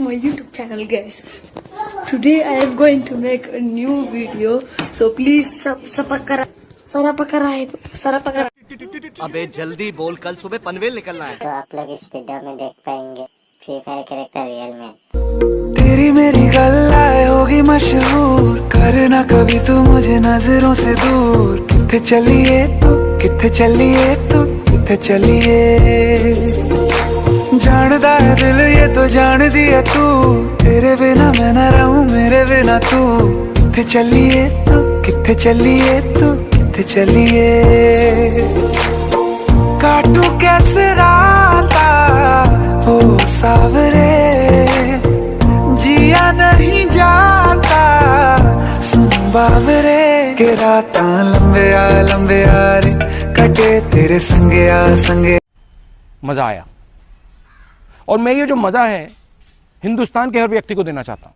my YouTube channel, guys. Today I am going to make a new video, so please अबे जल्दी बोल, कल सुबह पनवेल निकलना है। तो आप लोग इस वीडियो में देख पाएंगे फ्री फायर कैरेक्टर रियल में। तेरी मेरी गल्लाए होगी मशहूर, करना कभी तू मुझे नजरों से दूर। किथे चलिए तू, किथे चलिए तू, किथे चलिए। जानदा है दिल ये तो जान दिया तू, तेरे बिना मैं न रहूं मेरे बिना तू। किथे चलिए तू, किथे चलिए तू, किथे चलिए। काटू कैसे राता हो सावरे, जिया नहीं जाता सुन बावरे। के राता लंबे आ रे, कटे तेरे संगे आ संगे। मजा आया, और मैं ये जो मजा है हिंदुस्तान के हर व्यक्ति को देना चाहता हूं।